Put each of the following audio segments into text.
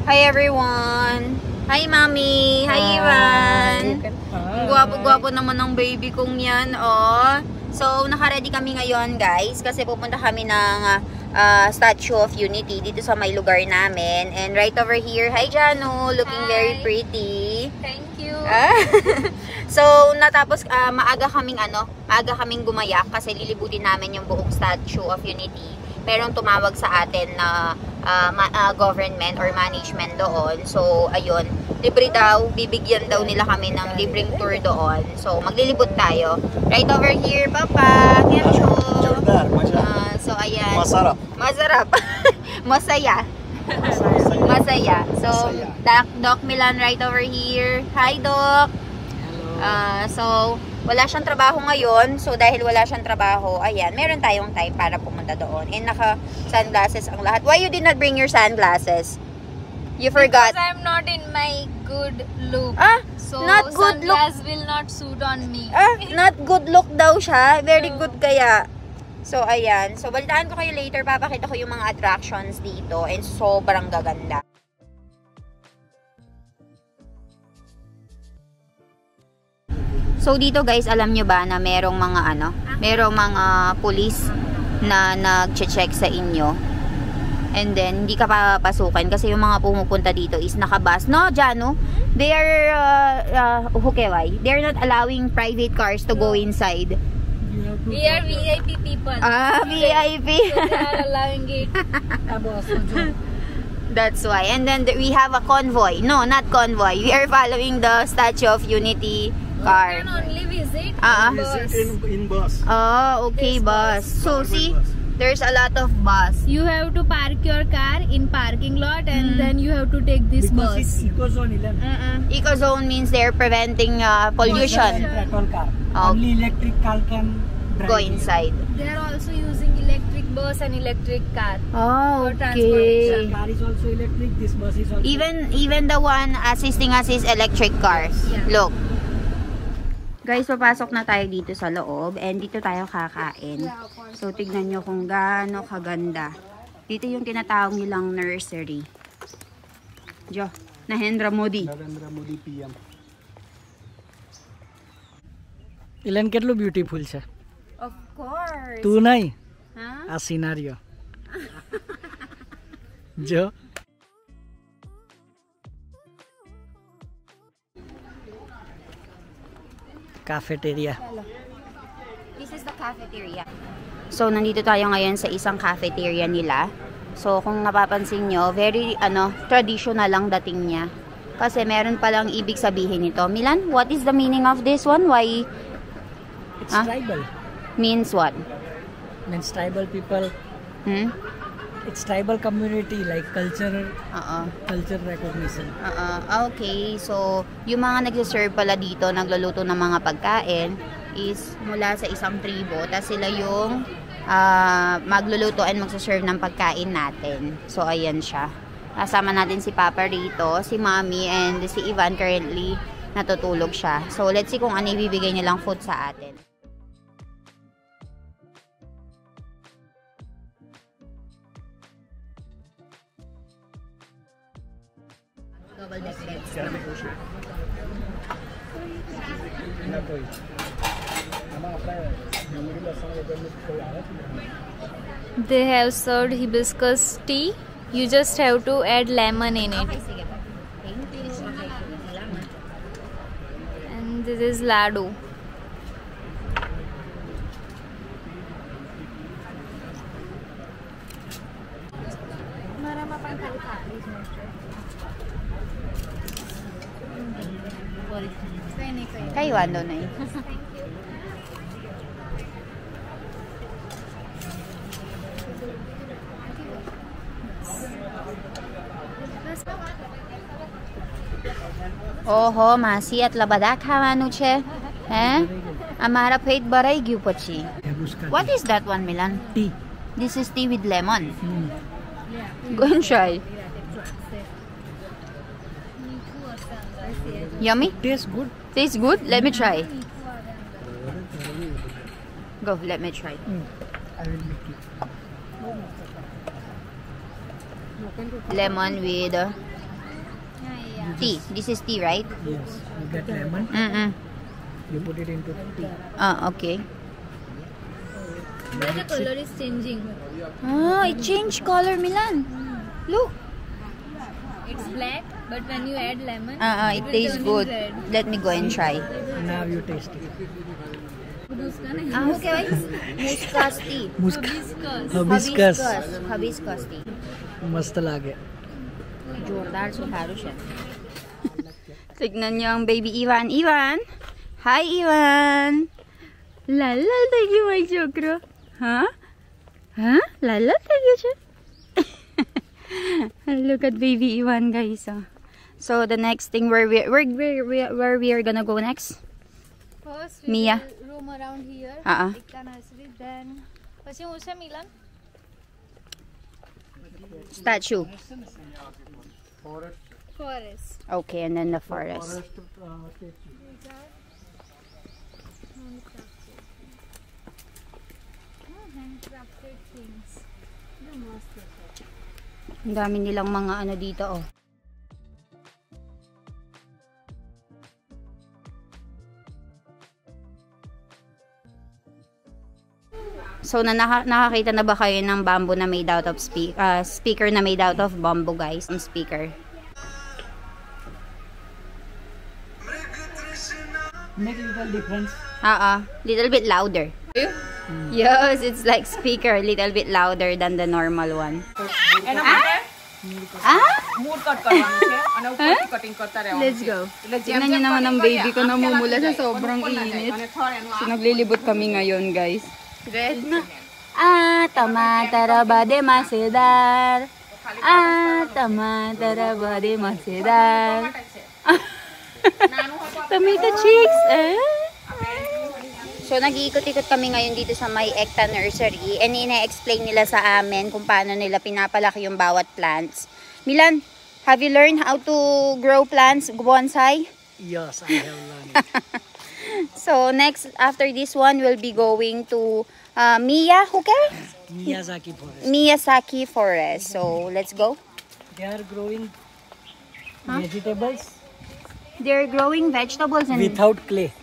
Hi everyone! Hi Mami! Hi Ivan! Ang gwapo-gwapo naman ng baby kong yan, oh. So, naka-ready kami ngayon, guys, kasi pupunta kami ng Statue of Unity dito sa may lugar namin. And right over here, hi Janu! Looking very pretty. Thank you. So, natapos, maaga kaming gumayak kasi lilibutin namin yung buong Statue of Unity. Merong tumawag sa atin na government or management doon. So, ayun, libre daw, bibigyan daw nila kami ng libreng tour doon. So, maglilibot tayo. Right over here, Papa. So, ayan. Masarap. Masaya. Masaya. So, Doc Milan right over here. Hi, Doc. So, wala siyang trabaho ngayon. So, dahil wala siyang trabaho, ayan, meron tayong time para pumunta doon. And naka-sunglasses ang lahat. Why you did not bring your sunglasses? You forgot? Because I'm not in my good look. So, not good look. Sunglass will not suit on me. Not good look daw siya. Very good kaya. So, ayan. So, balitaan ko kayo later. Papakita ko yung mga attractions dito. And sobrang gaganda. So dito guys, alam nyo ba na merong mga police na nag-check sa inyo. And then hindi ka papasukin kasi yung mga pumupunta dito is nakabus. No, Janu? They are hukeway. They're not allowing private cars to go inside. We are VIP people. VIP. So they are allowing it. That's why. And then we have a convoy. No, not convoy. We are following the Statue of Unity car. You can only visit in bus. Oh, okay, bus. So see, there's a lot of bus. You have to park your car in parking lot and then you have to take this bus. It's eco-zone 11. Eco-zone means they're preventing pollution. Petrol car. Only electric car can go inside. They are also using electric bus and electric car. Oh, for okay. transportation. Car is also electric. This bus is also Even the one assisting us is electric cars. Yeah. Look. Guys, papasok na tayo dito sa loob and dito tayo kakain. So, tignan nyo kung gaano kaganda. Dito yung tinatawag nilang nursery. Narendra Modi. Narendra Modi PM. Ilan કેટલું બ્યુટીફુલ છે. Of course. તું નહીં. Huh? આ સિનારિયો. જો. Cafeteria. This is the cafeteria. So, nandito tayo ngayon sa isang cafeteria nila. So, kung napapansin nyo, very, traditional lang dating niya. Kasi meron palang ibig sabihin nito. Milan, what is the meaning of this one? Why? It's tribal. Means what? Means tribal people. It's tribal community, like culture recognition. Okay, so yung mga nagsiserve pala dito, nagluluto ng mga pagkain is mula sa isang tribo. Tapos sila yung magluluto and magsiserve ng pagkain natin. So ayan siya. Kasama natin si Papa rito, si Mommy, and si Ivan currently natutulog siya. So let's see kung ano ibibigay nilang food sa atin. They have served hibiscus tea. You just have to add lemon in it. And this is ladu. Kayo ano na eh. ઓહો માસી આટલા બધા ખાવાનું છે હે અમારા પેટ ભરાઈ ગયું પછી. What is that one, Milan? Tea. This is tea with lemon. Go and try. Yummy? Tastes good. Tastes good? Let me try. Go, let me try. I will make it. Lemon with Tea. This is tea, right? Yes. You get lemon. You put it into tea. Okay. But the color is changing. It changed color, Milan. Look. It's black, but when you add lemon, It will tastes turn good. red. Let me go and try. Now you taste it. Okay, Muscat tea. Hibiscus. Hibiscus tea. मस्त लागे. Jordar, so haro siya. Tignan niyo ang baby Ivan. Ivan! Hi, Ivan! Lala, thank you, my chokro. Huh? Huh? Lala, thank you, siya. Look at baby Ivan, guys. So, the next thing, where we are gonna go next? First, Mia. will roam around here. Ekta nursery. Then, પછી હું છે મિલન? Statue. Forest. Okay, and then the forest. Handcrafted things. Ang dami nilang mga ano dito, oh. So, nakakita na ba kayo ng bamboo na made out of speaker na made out of bamboo, guys? Ang speaker. Make little difference. Little bit louder. Yes, it's like speaker, little bit louder than the normal one. Let's go. Tingnan niyo naman ang baby ko namumula sa sobrang init. So, naglilibot kami ngayon, guys. Red na. Tamatara de masedar. Tamatara de masedar. Tomato chicks, So, nag-iikot-ikot kami ngayon dito sa may Ekta Nursery and ina-explain nila sa amin kung paano nila pinapalaki yung bawat plants. Milan, have you learned how to grow plants, bonsai? Yes, I have learned it. So, next, after this one, we'll be going to Miyazaki Forest. Miyazaki Forest. So, let's go. They are growing vegetables They're growing vegetables and... without clay.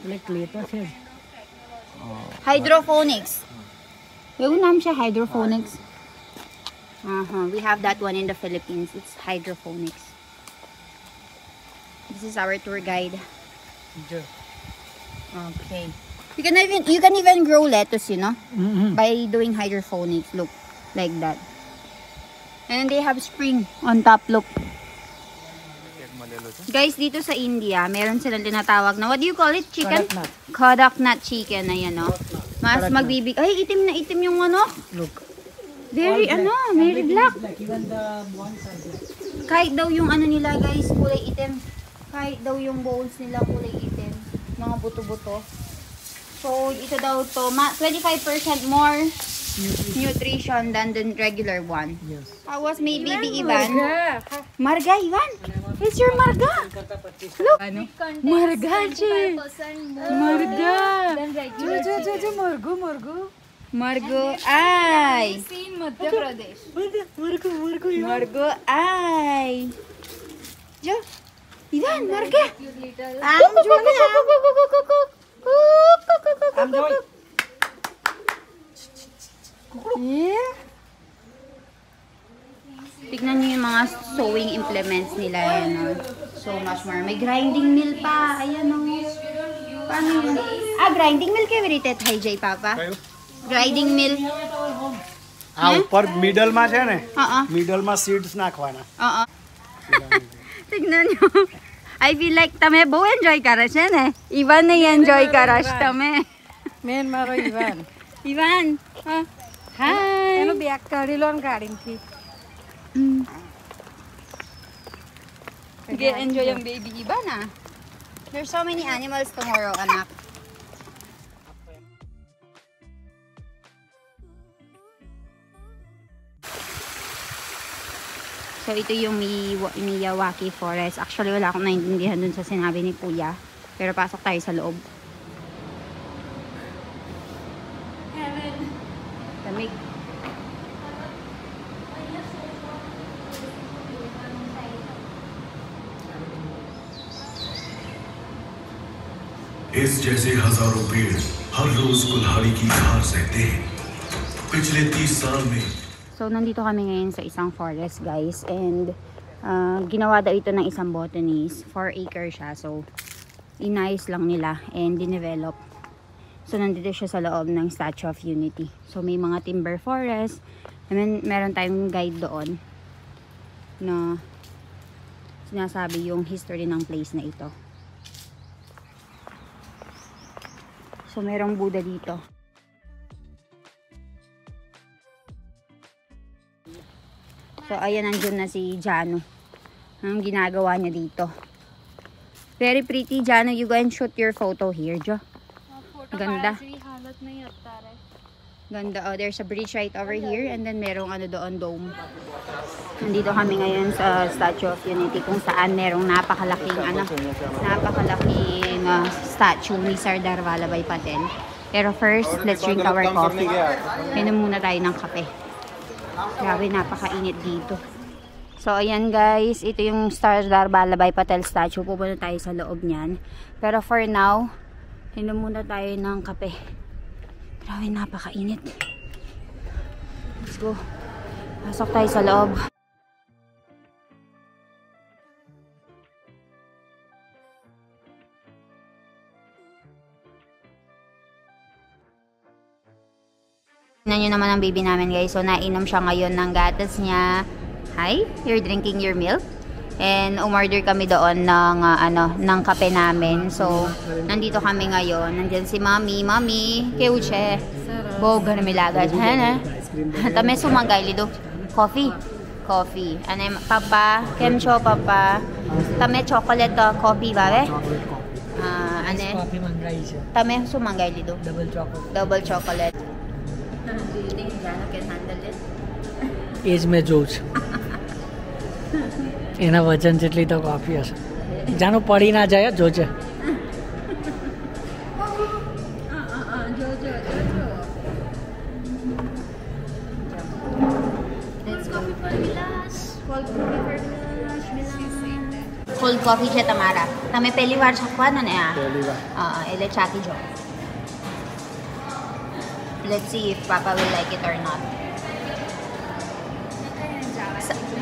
Like clay to siya. Hydroponics. Yung naam siya, hydroponics. We have that one in the Philippines. It's hydroponics. This is our tour guide. Okay. You can even grow lettuce, you know, by doing hydroponics. Look, like that. And they have spring on top. Look. Guys, dito sa India, meron silang tinatawag na, what do you call it? Chicken? Kodaknat chicken. Ayan, no? Mas magbibig. Ay, itim na itim yung ano. Look. Very, very black. Even the ones are black. Kahit daw yung ano nila, guys, kulay itim. Kahit daw yung bones nila kulay itim. Mga buto-buto. So, ito daw to, 25% more nutrition than the regular one. Yes. How was my baby Ivan? Marga, Ivan? It's your Marga. Look. Ano? Marga, che. Marga. Margo, ay. In Madhya Pradesh. Margo, ay. Jo. Ivan, Marga. I'm Joy. Yeah. Tignan niyo yung mga sewing implements nila. Ayan, so much more. May grinding mill pa. Ayan, o. Paano yun? Grinding mill kayo veritet. Hi, Jay, Papa. Grinding mill. ઉપર મિડલમાં છે ને Uh-uh. મિડલમાં સીડ્સ નાખવાના. Tignan niyo. I feel like તમે બહુ enjoy કરે છે ને. Ivan ને enjoy કરશ તમે. મેન મારો Ivan. Ivan. Hi. એનો બેગ કાઢી લો ને ગાડીમાંથી. Enjoy yung baby Ivan, ah. There's so many animals tomorrow, anak. So, ito yung Miyawaki Forest. Actually, wala akong naintindihan dun sa sinabi ni Kuya. Pero pasok tayo sa loob. Lamig. इस जैसे हजारों पेड़ हर रोज कुल्हाड़ी की धार सहते हैं पिछले 30 साल में. So, nandito kami ngayon sa isang forest, guys. And, ginawa daw ito ng isang botanist. 4 acre siya. So, inayos lang nila and dinevelop. So, nandito siya sa loob ng Statue of Unity. So, may mga timber forest. And then, meron tayong guide doon na sinasabi yung history ng place na ito. So, merong Buddha dito. So, ayan, nandiyan na si Jano. Ang ginagawa niya dito. Very pretty, Jano. You go and shoot your photo here, Jo. Ganda. Ganda. Oh, there's a bridge right over here. And then, merong ano doon, dome. Nandito kami ngayon sa Statue of Unity kung saan merong napakalaking statue ni Sardar Vallabhbhai Patel. Pero first, let's drink our coffee. Inom muna tayo ng kape. Grabe, napakainit dito. So, ayan guys, ito yung Sardar Vallabhbhai Patel statue. Pupunta tayo sa loob niyan. Pero for now, inom muna tayo ng kape. Grabe, napakainit. Let's go. Pasok tayo sa loob. Tignan nyo naman ang baby namin, guys. So, nainom siya ngayon ng gatas niya. Hi, you're drinking your milk? And umorder kami doon ng, ng kape namin. So, nandito kami ngayon. Nandiyan si Mami. Mami, keuche. Boga na milaga. Hana? Tame sumangay lido. Coffee. Coffee. Ano papa? Kemcho, papa. Tame chocolate coffee, babe? Chocolate coffee. Ano? Coffee mangai siya. Tame sumangay lido. Double chocolate. Double chocolate. Do you think Jano can handle it? એજ મેં જોઉં છું એના વજન જેટલી તો કોફી હશે જાનું પડી ના જાય જોજે Let's go for Vilas. Cold coffee for Vilas. Cold coffee છે તમારા. તમે પહેલી વાર છકવાના ને આ? પહેલી વાર. એટલે ચાકી જો. Let's see if Papa will like it or not.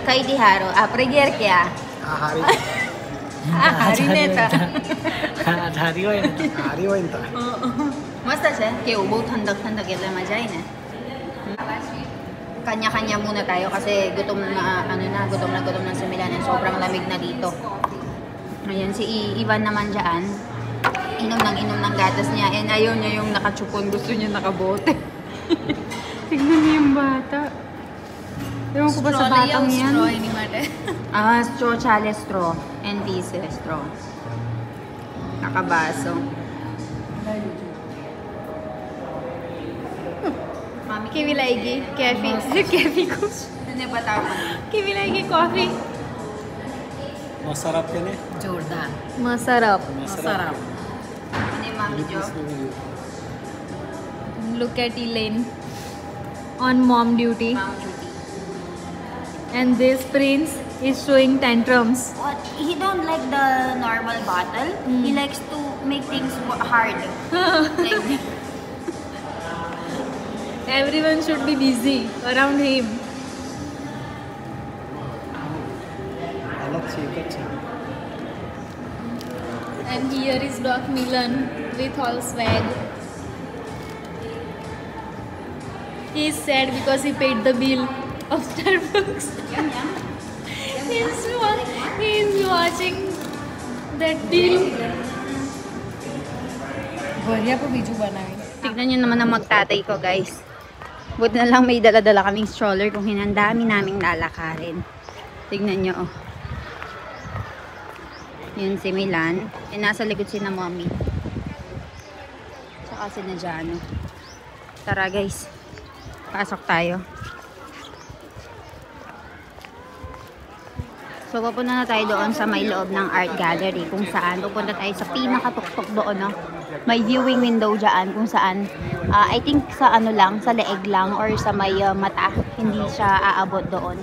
Kay diharo, preger kya? હારી હારી નેતા. ધારી હોય ને હારી હોય ને તો. Masta siya? Kaya bau thandak-thandak yun lang majay na. Kanya-kanya muna tayo kasi gutom na si Milan. Sobrang lamig na dito. Ayan, si Ivan naman dyan. Inom ng gatas niya. And ayaw niya yung nakachupon. Gusto niya nakabote. Tignan niyo yung bata. Ewan ko ba sa batang yan? Straw, chale straw. And tise straw. Nakabaso. Mami, kiwi लाएगी कैफी कैफी को ano ba tawag? Kiwi लाएगी कॉफी મસારા કે ને Jordan. मसरप મસારા Ano yung Mami Jo? look at Elaine on mom duty Mom duty. and this prince is showing tantrums. What? He don't like the normal bottle. He likes to make things hard. Like, Everyone should be busy around him. અલગ છે એક જ છે And here is Doc Milan with all swag. He is sad because he paid the bill of Starbucks. He is watching that bill. tignan nyo naman ang magtatay ko, guys. Buti na lang may dala-dala kaming stroller kung hinandami naming lalakarin. Tignan nyo, oh. Yun si Milan. E nasa likod si na Mommy. Tsaka si na Jano. Tara, guys. Pasok tayo. So, pupunta na tayo doon sa may loob ng art gallery kung saan pupunta tayo sa pinakatuktok doon, no? May viewing window dyan kung saan I think sa ano lang, sa leeg lang or sa may mata, hindi siya aabot doon.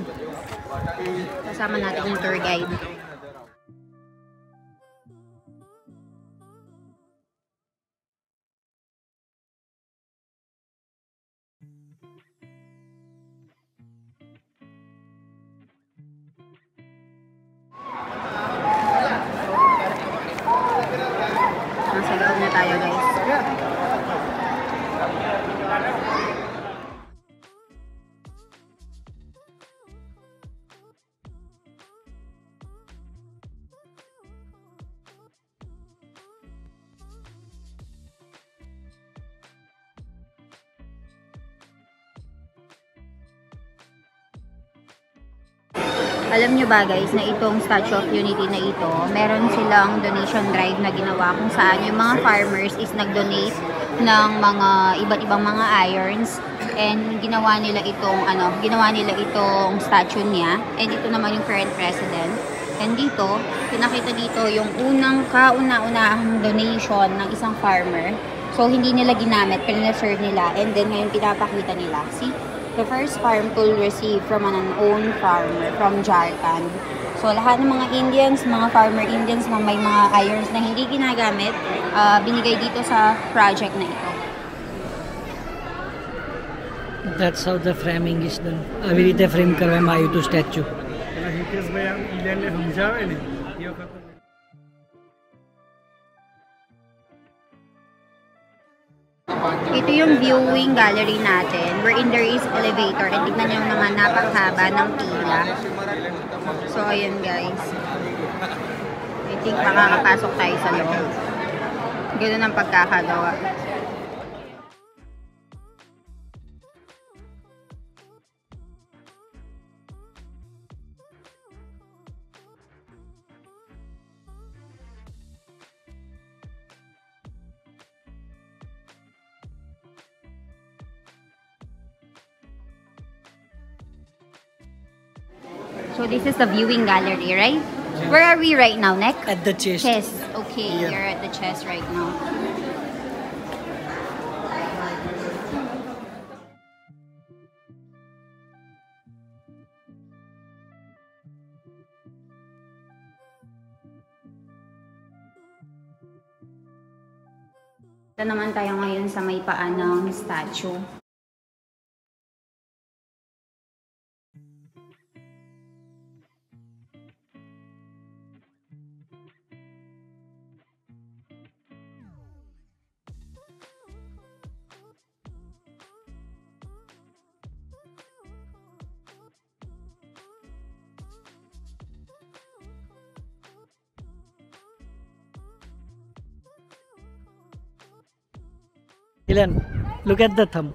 Kasama natin yung tour guide. Nasa loob na tayo, guys. Alam nyo ba guys na itong Statue of Unity na ito, meron silang donation drive na ginawa kung saan yung mga farmers is nag-donate ng mga iba't ibang mga irons and ginawa nila itong statue niya, and ito naman yung current president. And dito, pinakita dito yung kauna-unahang donation ng isang farmer. So hindi nila ginamit, pinaserve nila, and then ngayon pinapakita nila. See? The first farm tool received from an own farmer from Jharkhand. So, lahat ng mga Indians, mga farmer Indians na may mga irons na hindi ginagamit, binigay dito sa project na ito. That's how the framing is done. આવી રીતે ફ્રેમ કરવામાં આવ્યું હતું statue. Ito yung viewing gallery natin wherein there is elevator, and tignan nyo naman napakahaba ng pila. So ayun guys, I think makakapasok tayo sa loob. Ganun ang pagkakagawa. So this is the viewing gallery, right? Where are we right now, Nek? At the chest. Chest. Okay, Yeah. you're at the chest right now. Ito naman tayo ngayon sa may paa ng statue. Ilan, look at the thumb.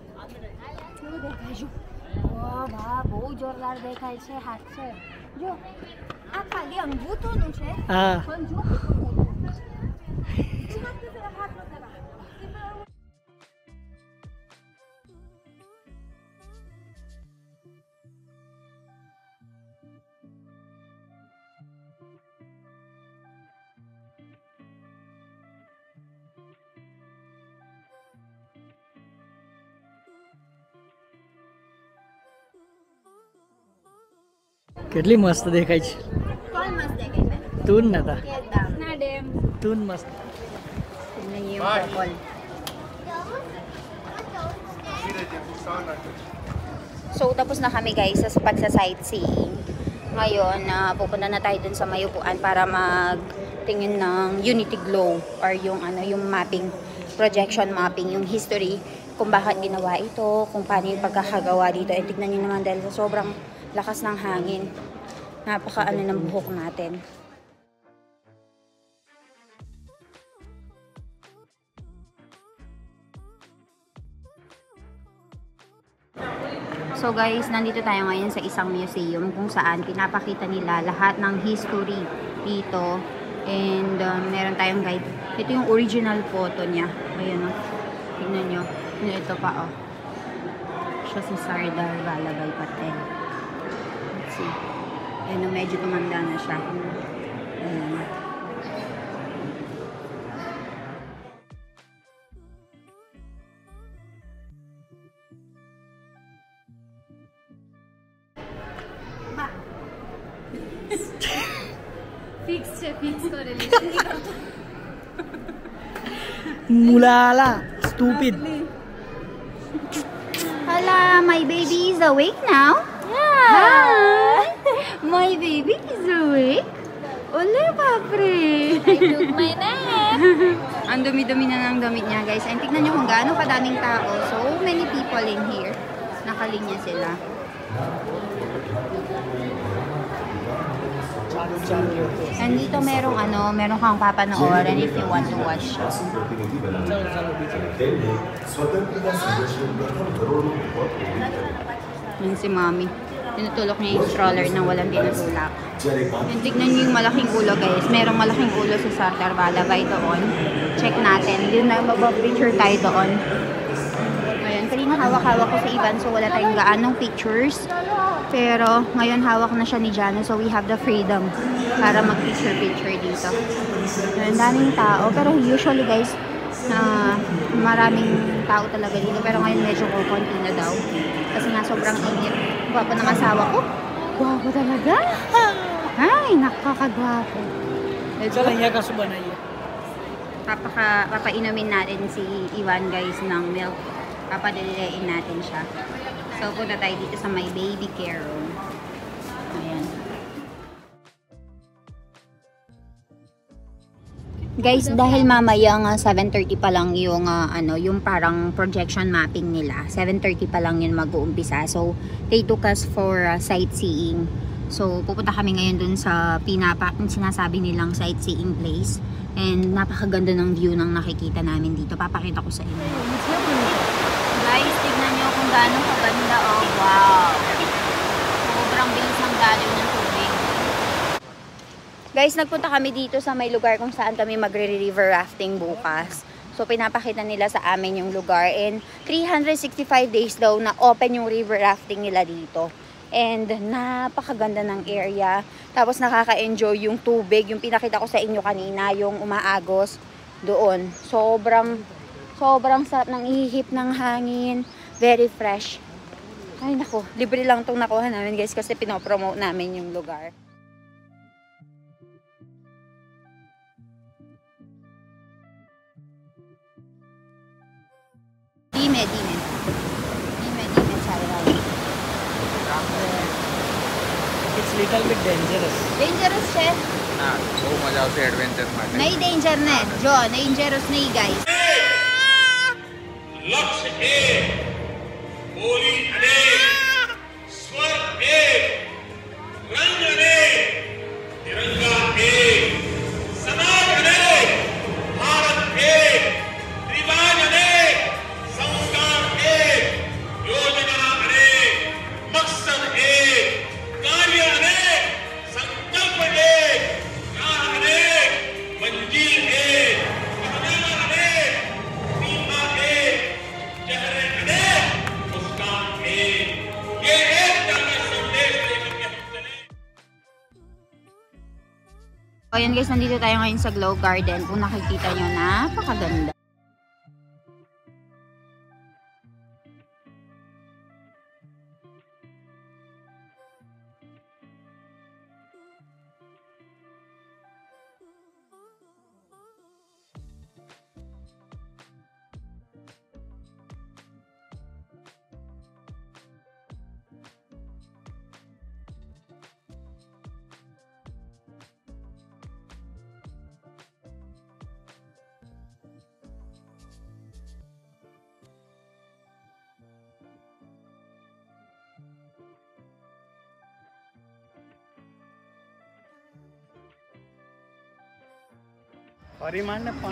વાહ વાહ, બહુ જોરદાર દેખાય છે હાથ છે. જો આ ખાલી અંગૂઠોનું છે. હા. પણ જો કેટલી મસ્ત દેખાય છે. કોણ મસ્ત દેખાય છે? તૂન નતા. એકદમ. ના ડેમ. તૂન મસ્ત. Tingnan niyo yung purple. So, tapos na kami guys sa pagsa-sightseeing. Ngayon, pupunta na tayo dun sa may upuan para magtingin ng Unity Glow or yung yung mapping, projection mapping, yung history kung bakit ginawa ito, kung paano yung pagkakagawa dito. E tignan niyo naman dahil sa sobrang lakas ng hangin. Napaka ng buhok natin. So guys, nandito tayo ngayon sa isang museum kung saan pinapakita nila lahat ng history dito. And meron tayong guide. Ito yung original photo niya. Ayun o. Tingnan nyo. Ito pa o. Siya si Sardar Vallabhbhai Patel. Let's see. Ayun, medyo tumanda na siya. Fix করে Mulala, stupid. Hala, my baby is awake now? Yeah. Hi! My baby is awake? Ole, papre! I took my nap. Ang dumi-dumi na ng damit niya, guys. And tignan niyo kung gaano kadaming tao. So many people in here. Nakalinya sila. And dito merong kang papanoorin if you want to watch. Yan si Mommy. Tinutulok niya yung stroller na walang tinutulak. And tignan niyo yung malaking ulo, guys. Merong malaking ulo sa Santa Barbara by doon. Check natin. Dito na mabapicture tayo doon. Ayan, kanina hawak-hawak ko si Ivan, so wala tayong gaanong pictures. Pero ngayon hawak na siya ni Jano, so we have the freedom para mag-picture-picture dito. Ang daming tao, pero usually guys, maraming tao talaga dito. Pero ngayon medyo konti na daw. Kasi nga sobrang init. Gwapo ng asawa ko. Gwapo talaga. Ay, nakakagwapo. Ito lang niya kasubanay. Papainumin natin si Ivan guys ng milk. Papadalilain natin siya. So, punta tayo dito sa my baby care room. Ayan. Guys, dahil mamaya nga 7:30 pa lang yung yung parang projection mapping nila. 7:30 pa lang yun mag-uumpisa. So, they took us for sightseeing. So, pupunta kami ngayon dun sa sinasabi nilang sightseeing place. And napakaganda ng view ng nakikita namin dito. Papakita ko sa inyo. Guys, tignan nyo kung gaano kaganda. Oh, wow! Sobrang bilis ng daloy ng tubig. Guys, nagpunta kami dito sa may lugar kung saan kami magre-river rafting bukas. So, pinapakita nila sa amin yung lugar. And 365 days daw na open yung river rafting nila dito. And napakaganda ng area. Tapos nakaka-enjoy yung tubig. Yung pinakita ko sa inyo kanina, yung umaagos doon. Sobrang sarap ng ihip ng hangin. Very fresh. Ay nako, libre lang itong nakuha namin guys kasi pinopromote namin yung lugar. Dime, sorry. It's little bit dangerous. Dangerous siya. બહુ મજા આવશે એડવેન્ચર માટે. નહીં danger ને જો dangerous નહીં guys. लक्ष्य एक, बोली अनेक, स्वर एक, रंग अनेक, तिरंगा एक, समाज अनेक, भारत एक, रिवाज अनेक, संस्कार एक, योजना अनेक, मकसद एक, कार्य अनेक, संकल्प एक, राह अनेक, मंजिल एक, पहनावा अनेक, सीमा एक, चेहरे अनेक, मुस्कान एक, ये एकता का संदेश लेकर के हम चले। Ayan guys, nandito tayo ngayon sa Glow Garden. Kung nakikita nyo, napakaganda.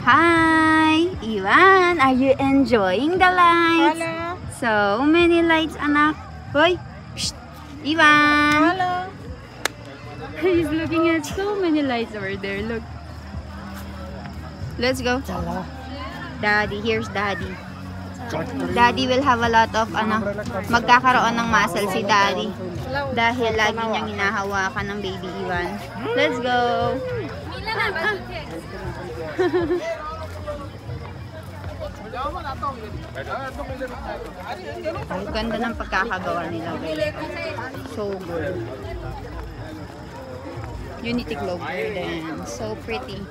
Hi! Ivan, are you enjoying the lights? Hello. So many lights, anak. Hoy! Psst! Ivan! Hello. He's looking at so many lights over there. Look. Let's go. Daddy, here's Daddy. Daddy will have a lot of magkakaroon ng muscle si Daddy. Dahil lagi niyang hinahawakan ng baby Iwan. Let's go! Ang ganda ng pagkakagawa nila. So good. Unity Clover din. So pretty.